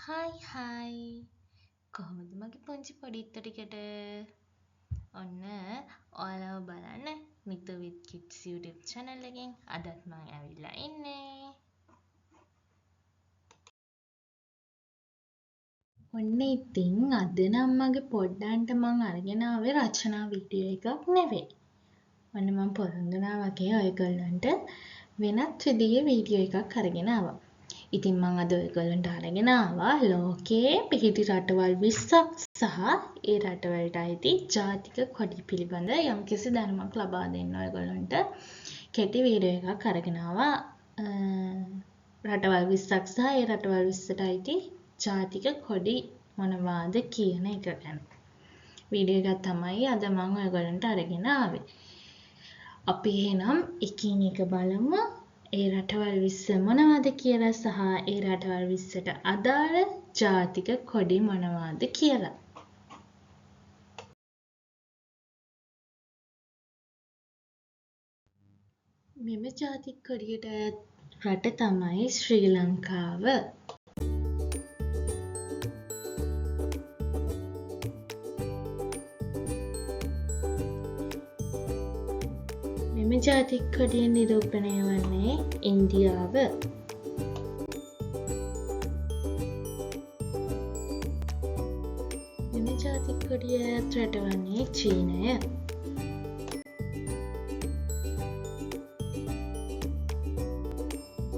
Hi කොහොමද මගේ පුංචි පොඩිත්තු ටිකට ඔන්න ඔයාලව බලන්න මිතු with kids YouTube channel එකෙන් අදත් මම ඇවිල්ලා ඉන්නේ ඔන්න ඉතින් අද නම් මගේ පොඩ්ඩන්ට මං අරගෙන ආවේ රචනා වීඩියෝ එකක් නෙවෙයි ඔන්න මම පොරොන්දු වුණා වගේ ඔයගොල්ලන්ට වෙනත් විදිහේ වීඩියෝ එකක් අරගෙන ආවා ඉතින් මම අද ඔයගොල්ලන්ට අරගෙන ආවා ලෝකයේ පිහිටි රටවල් 20ක් සහ ඒ රටවලට අයිති ජාතික කොඩි පිළිබඳ යම්කිසි දැනුමක් ලබා දෙන්න ඔයගොල්ලන්ට කෙටි වීඩියෝ එකක් අරගෙන ආවා රටවල් 20ක් සහ ඒ රටවල් 20ට අයිති ජාතික කොඩි මොනවාද කියන එක ගැන වීඩියෝ එකක් තමයි අද මම ඔයගොල්ලන්ට අරගෙන ආවේ අපි එහෙනම් එකින් එක බලමු ඒ රටවල් 20 මොනවද කියලා සහ ඒ රටවල් 20ට අදාළ ජාතික කොඩි මොනවද කියලා. මෙම ජාතික කොඩියට අයත් රට තමයි ශ්‍රී ලංකාව. මෙම ජාතික කොඩිය නිරූපණය වන්නේ ඉන්දියාව. මෙම ජාතික කොඩිය අයත් රට වන්නේ චීනය.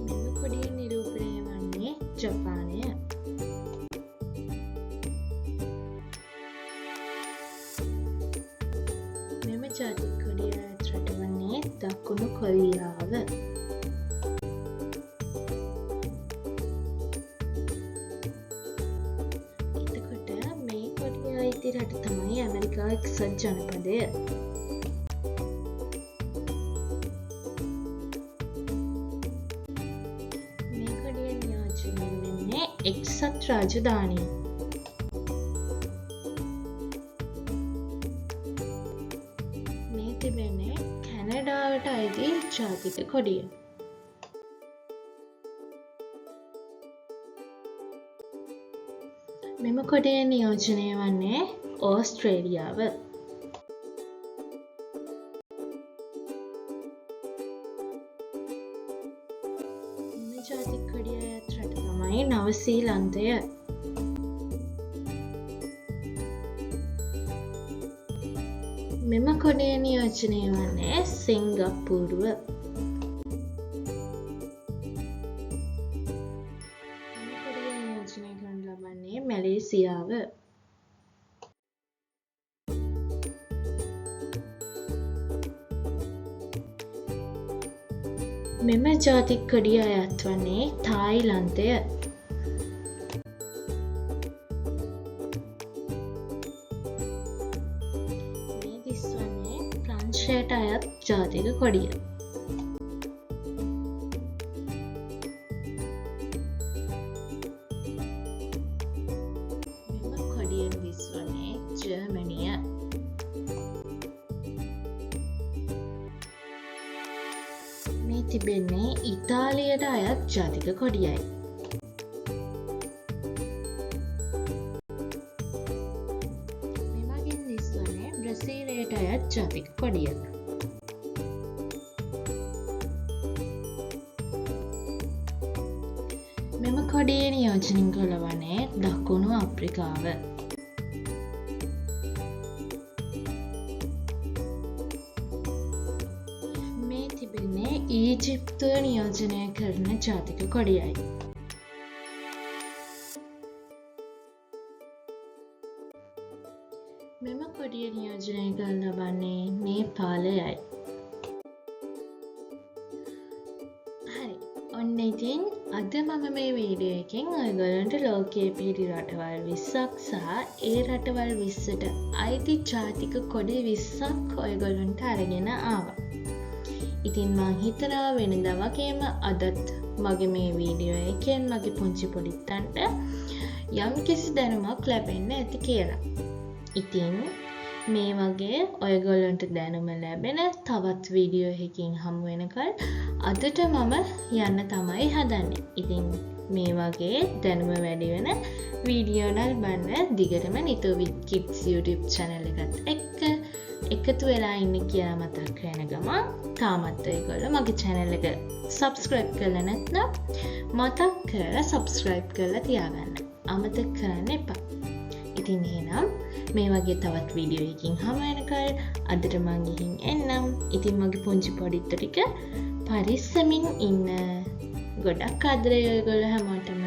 මෙම කොඩිය නිරූපණය වන්නේ ජපානය. මෙම ජාතික කොඩිය අයත් රට වන්නේ දකුණු කොරියාව. එතකොට මේ කොඩිය අයිති රට තමයි ඇමරිකා එක්සත් ජනපදය. මේ කොඩිය නියෝජනය වෙන්නේ එක්සත් රාජධානිය. මේ තිබෙන්නේ කැනඩාවට අයිති ජාතික කොඩිය. මෙම කොඩිය නියෝජනය වන්නේ ඕස්ට්‍රේලියාව. මෙම ජාතික කොඩිය අයත් රට තමයි නවසීලන්තය. මෙම කොඩිය නියෝජනය වන්නේ සිංගප්පූරුව. මෙම කොඩිය නියෝජනය කරනු ලබන්නේ මැලේසියාව. මෙම ජාතික කොඩිය අයත් වන්නේ තායිලන්තය. ප්‍රංශයට අයත් ජාතික කොඩිය. මෙම කොඩියෙන් දිස්වන්නේ ජර්මනිය. මේ තිබෙන්නේ ඉතාලියට අයත් ජාතික කොඩියයි. මෙමගින් දිස්වන්නේ බ්‍රසීලයට අයත් ජාතික කොඩිය. මෙම කොඩිය නියෝජනය කළ වනේ දකුණු අප්‍රිකාව. මේ තිබෙන්නේ ඊජිප්තුව නියෝජනය කරන ජාතික කොඩියයි. මෙම කොඩිය නියෝජනය කළ ලබන්නේ නේපාලයයි. හරි ඔන්න ඉතින් අද මම මේ වීඩියෝ එකෙන් ඔයගොල්ලන්ට ලෝකයේ පිහිටි රටවල් 20ක් සහ ඒ රටවල් 20ට අයිති ජාතික කොඩි 20ක් ඔයගොල්ලන්ට අරගෙන ආවා. ඉතින් මං හිතනවා වෙනදා වගේම අදත් මගේ මේ වීඩියෝ එකෙන් මගේ පුංචි පොඩිත්තන්ට යම්කිසි දැනුමක් ලැබෙන්න ඇති කියලා. ඉතින් මේ වගේ ඔයගොල්ලන්ට දැනුම ලැබෙන තවත් වීඩියෝ එකකින් හමු වෙනකල් අදට මම යන්න තමයි හදන්නේ. ඉතින් මේ වගේ දැනුම වැඩි වෙන වීඩියෝ නල් බලන්න දිගටම නිතෝ with kids YouTube channel එකත් එකතු වෙලා ඉන්න කියලා මතක් කරන ගමන් තාමත් ඔයගොල්ලෝ මගේ channel එක subscribe කරලා නැත්නම් මතක් කරලා subscribe කරලා තියාගන්න. අමතක කරන්න එපා. ඉතින් එහෙනම් මේ වගේ තවත් වීඩියෝ එකකින් හමු වෙනකල් අදට මං ගිහින් එන්නම්. ඉතින් මගේ පුංචි පොඩිත්තු ටික පරිස්සමින් ඉන්න. ගොඩක් ආදරේ ඔයගොල්ලෝ හැමෝටම.